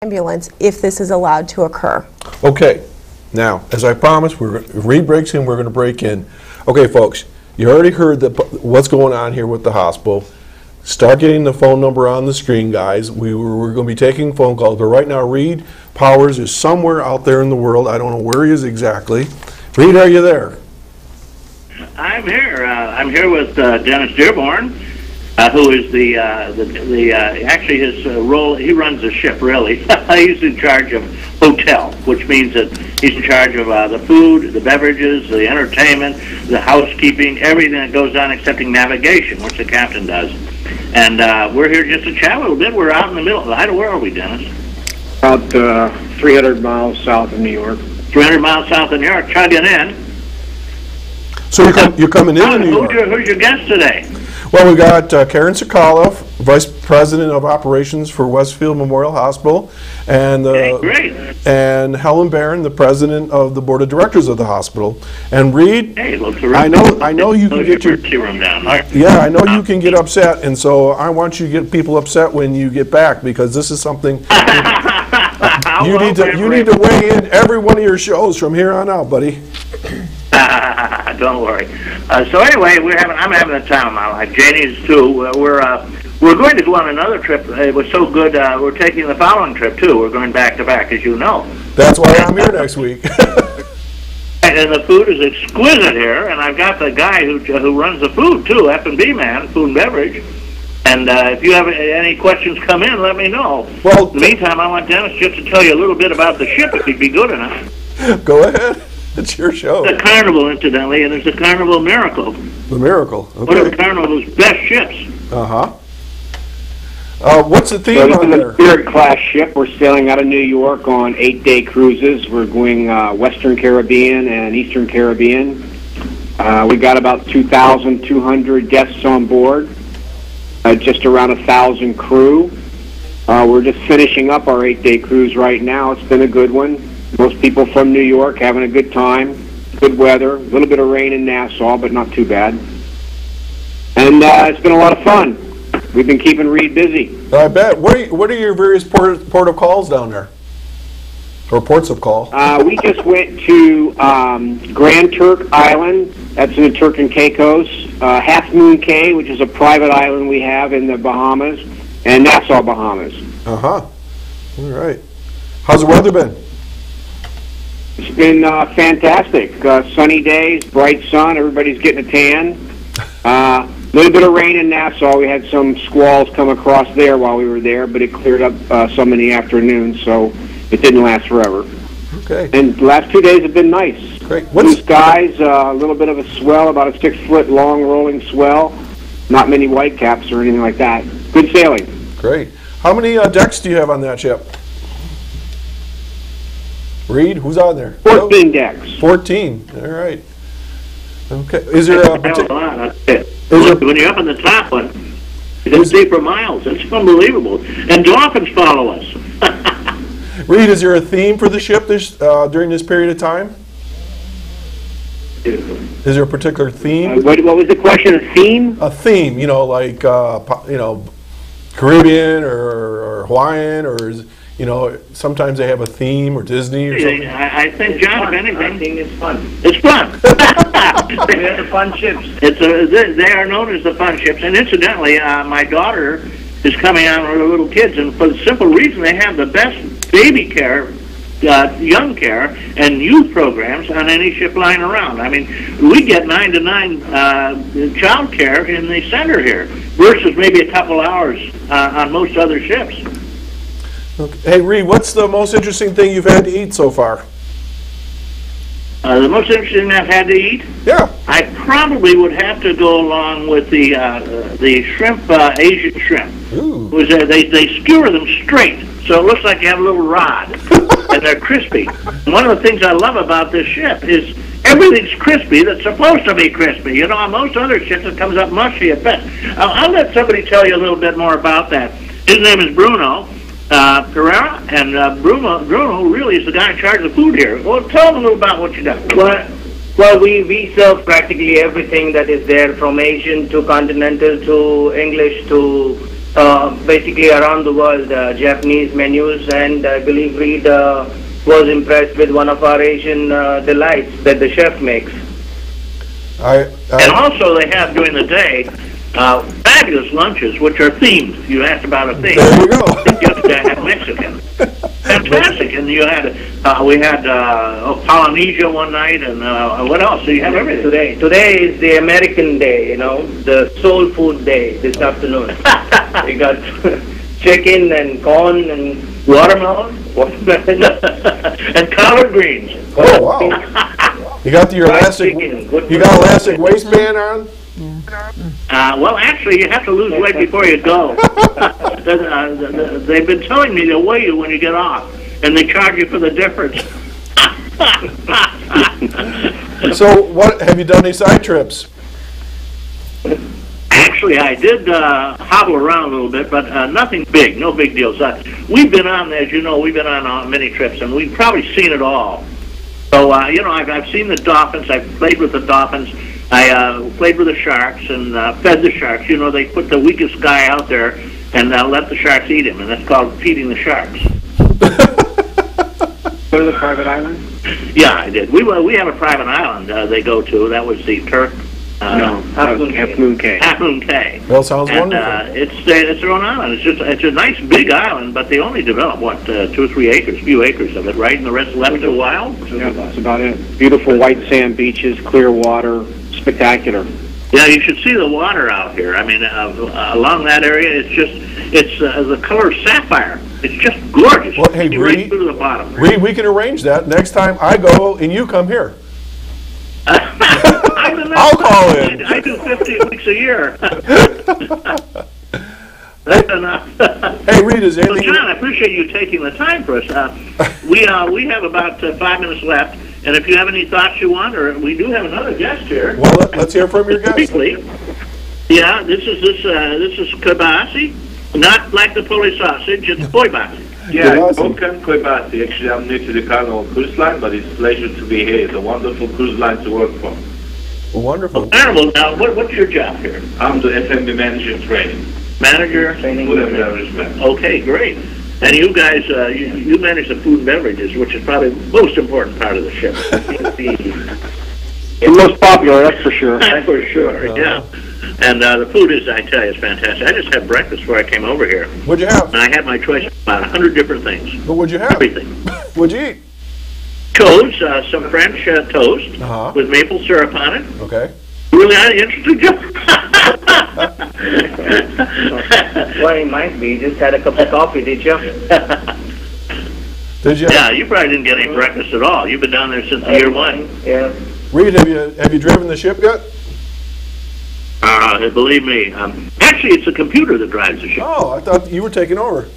ambulance if this is allowed to occur. Okay, now, as I promised, if Reed breaks in, we're going to break in. Okay, folks, you already heard what's going on here with the hospital. Start getting the phone number on the screen, guys. We're going to be taking phone calls, but right now, Reed Powers is somewhere out there in the world. I don't know where he is exactly. Reed, are you there? I'm here. I'm here with Dennis Dearborn, who is actually his role. He runs the ship, really. He's in charge of hotel, which means that he's in charge of the food, the beverages, the entertainment, the housekeeping, everything that goes on excepting navigation, which the captain does. And we're here just to chat a little bit. We're out in the middle. Where are we, Dennis? About 300 miles south of New York. 300 miles south of New York, chugging in. So you're coming into New York. Who's your guest today? Well, we got Karen Sukala, Vice President of Operations for Westfield Memorial Hospital, and and Helen, the President of the Board of Directors of the hospital. And Reed, hey, I know you can get your room down there. Yeah, I know you can get upset, and so I want you to get people upset when you get back, because this is something you need to weigh in every one of your shows from here on out, buddy. Don't worry. So anyway, I'm having a time of my life. Janie's too. We're going to go on another trip. It was so good. We're taking the following trip too. We're going back to back, as you know. That's why I'm here next week. And the food is exquisite here. And I've got the guy who runs the food too, F&B man, food and beverage. And if you have any questions come in, let me know. Well, in the meantime, I want Dennis just to tell you a little bit about the ship, if he'd be good enough. Go ahead. It's your show. It's a carnival, incidentally, and it's a carnival miracle. The miracle. Okay. One of the carnival's best ships. Uh-huh. What's the theme on there? It's a Spirit-class ship. We're sailing out of New York on 8-day cruises. We're going Western Caribbean and Eastern Caribbean. We got about 2,200 guests on board, just around 1,000 crew. We're just finishing up our 8-day cruise right now. It's been a good one. Most people from New York having a good time, good weather, a little bit of rain in Nassau, but not too bad. And it's been a lot of fun. We've been keeping Reed busy. I bet. What are your various port of calls down there? Or ports of call? We just went to Grand Turk Island. That's in the Turk and Caicos. Half Moon Cay, which is a private island we have in the Bahamas. And Nassau, Bahamas. Uh-huh. All right. How's the weather been? It's been fantastic. Sunny days, bright sun, everybody's getting a tan. A little bit of rain in Nassau. We had some squalls come across there while we were there, but it cleared up some in the afternoon, so it didn't last forever. Okay. And the last 2 days have been nice. Great. Blue skies, a little bit of a swell, about a 6-foot long rolling swell. Not many whitecaps or anything like that. Good sailing. Great. How many decks do you have on that ship? Reed, who's on there? 14 decks. 14. All right. Okay. Is there a particular? When you're up in the top one, you can see for miles. It's unbelievable. And dolphins follow us. Reed, is there a theme for the ship during this period of time? Is there a particular theme? What was the question? A theme? A theme, like Caribbean or Hawaiian, or sometimes they have a theme, or Disney or something. I think, John, if anything, I think it's fun. It's fun. They're the fun ships. They are known as the fun ships. And incidentally, my daughter is coming on with her little kids, and for the simple reason they have the best baby care, young care, and youth programs on any ship line around. I mean, we get 9 to 9 child care in the center here, versus maybe a couple hours on most other ships. Okay. Hey, Reed, what's the most interesting thing you've had to eat so far? The most interesting I've had to eat? Yeah. I probably would have to go along with the shrimp, Asian shrimp. Ooh. They skewer them straight, so it looks like you have a little rod, and they're crispy. And one of the things I love about this ship is everything's crispy that's supposed to be crispy. On most other ships it comes up mushy at best. I'll let somebody tell you a little bit more about that. His name is Bruno Pereira, and Bruno really is the guy in charge of the food here. Well, tell them a little about what you got. Well, we serve practically everything that is there, from Asian to continental to English to basically around the world, Japanese menus, and I believe Reed was impressed with one of our Asian delights that the chef makes. And also they have during the day fabulous lunches, which are themed. You asked about a theme. There you go. You have Mexican. Fantastic. And you had, we had Polynesia one night, and what else? So you have everything. Today is the American day, you know, the soul food day this afternoon. We got chicken and corn and watermelon, and collard greens. Oh, wow. You got your elastic, you got elastic waistband on? Well, actually, you have to lose weight before you go. They've been telling me they'll weigh you when you get off, and they charge you for the difference. So, what have you done any side trips? Actually, I did hobble around a little bit, but nothing big, no big deals. We've been on, as you know, we've been on many trips, and we've probably seen it all. So, you know, I've seen the dolphins. I've played with the dolphins. I played with the sharks and fed the sharks. You know, they put the weakest guy out there and let the sharks eat him, and that's called feeding the sharks. Go to the private island? Yeah, I did. We have a private island they go to. That was the Turk. Half Moon Cay. Half Moon Cay. Well, sounds And wonderful. it's their own island. It's a nice big island, but they only develop what 2 or 3 acres, few acres of it, right? And the rest left to wild. Yeah, that's about it. Beautiful white sand beaches, clear water, spectacular. Yeah, you should see the water out here. I mean, along that area, it's the color of sapphire. It's just gorgeous. Well, hey, You're right Reed, through the bottom. Reed, we can arrange that. Next time I go and you come here. I'll call in. I do 50 weeks a year. That's enough. Hey, Reed, is there Well, anything? John, I appreciate you taking the time for us. We have about 5 minutes left, and if you have any thoughts you want, or we do have another guest here. Well, let's hear from your guest. Briefly, yeah, this is kielbasa, not like the Polish sausage. It's kielbasa. Yeah, Awesome. Bakan kielbasa. Actually, I'm new to the Carnival Cruise Line, but it's a pleasure to be here. It's a wonderful cruise line to work for. Wonderful. Carnival, now, what's your job here? I'm the F&B manager in training. Manager? Food and beverage manager. Okay, great. And you guys, you manage the food and beverages, which is probably the most important part of the ship. The most popular, that's for sure. For sure, yeah. And the food is, I tell you, is fantastic. I just had breakfast before I came over here, What'd you have? and I had my choice of about 100 different things. What would you have? Everything. What'd you eat? Toast, some French toast Uh-huh. with maple syrup on it. Okay. Really interesting job. Well, it might be. Just had a cup of coffee, did you? Did you? Yeah, you probably didn't get any breakfast at all. You've been down there since year 1. Yeah. Reed, have you driven the ship yet? Believe me. Actually, it's a computer that drives the ship. Oh, I thought you were taking over.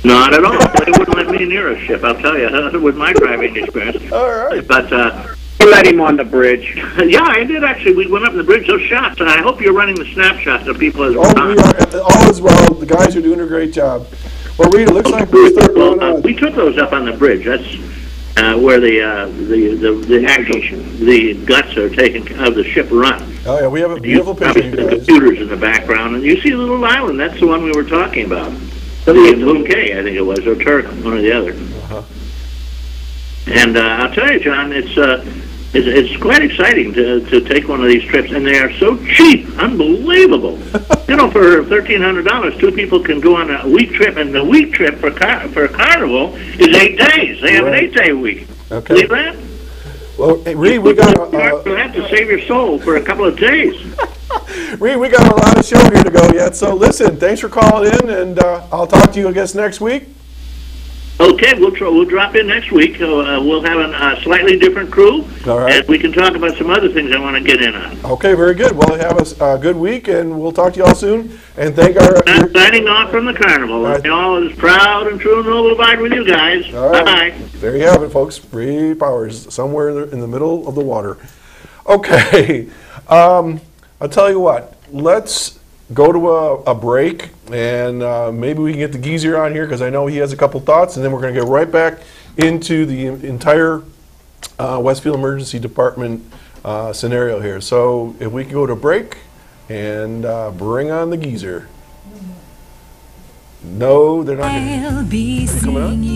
Not at all. They wouldn't let me near a ship, I'll tell you, with my driving experience. All right. But, You let him on the bridge. yeah, I did actually. We went up the bridge, those shots, and I hope you're running the snapshots of people as Oh, we are, all is well. The guys are doing a great job. Well, Reed, it looks like we're starting Well, on. we took those up on the bridge. That's where the actual the guts are taken of the ship run. Oh, yeah, we have a beautiful picture, Obviously, you the guys. computers in the background, and you see a little island. That's the one we were talking about. The Moon Cay, I think it was, or Turk, one or the other. Uh-huh. And I'll tell you, John, it's quite exciting to take one of these trips, and they are so cheap, unbelievable. You know, for $1,300, 2 people can go on a week trip, and the week trip for Carnival is 8 days. They have an 8-day week. Okay. Believe that? Well, hey, Reed, we got You have to save your soul for a couple of days. Reed, we got a lot of show here to go yet. So listen, thanks for calling in, and I'll talk to you, I guess, next week. Okay, we'll drop in next week. We'll have a slightly different crew, All right. and we can talk about some other things I want to get in on. Okay, very good. Well, have a good week, and we'll talk to you all soon. And thank our. I'm signing off from the Carnival. All right. All is proud and true and noble abide with you guys. All right. Bye-bye. There you have it, folks. Reed Powers, somewhere in the middle of the water. Okay, I'll tell you what. Let's go to a break, and maybe we can get the geezer on here because I know he has a couple thoughts, and then we're going to get right back into the entire Westfield Emergency Department scenario here. So if we can go to break and bring on the geezer. No, they're not going to. I'll be coming on? seeing you.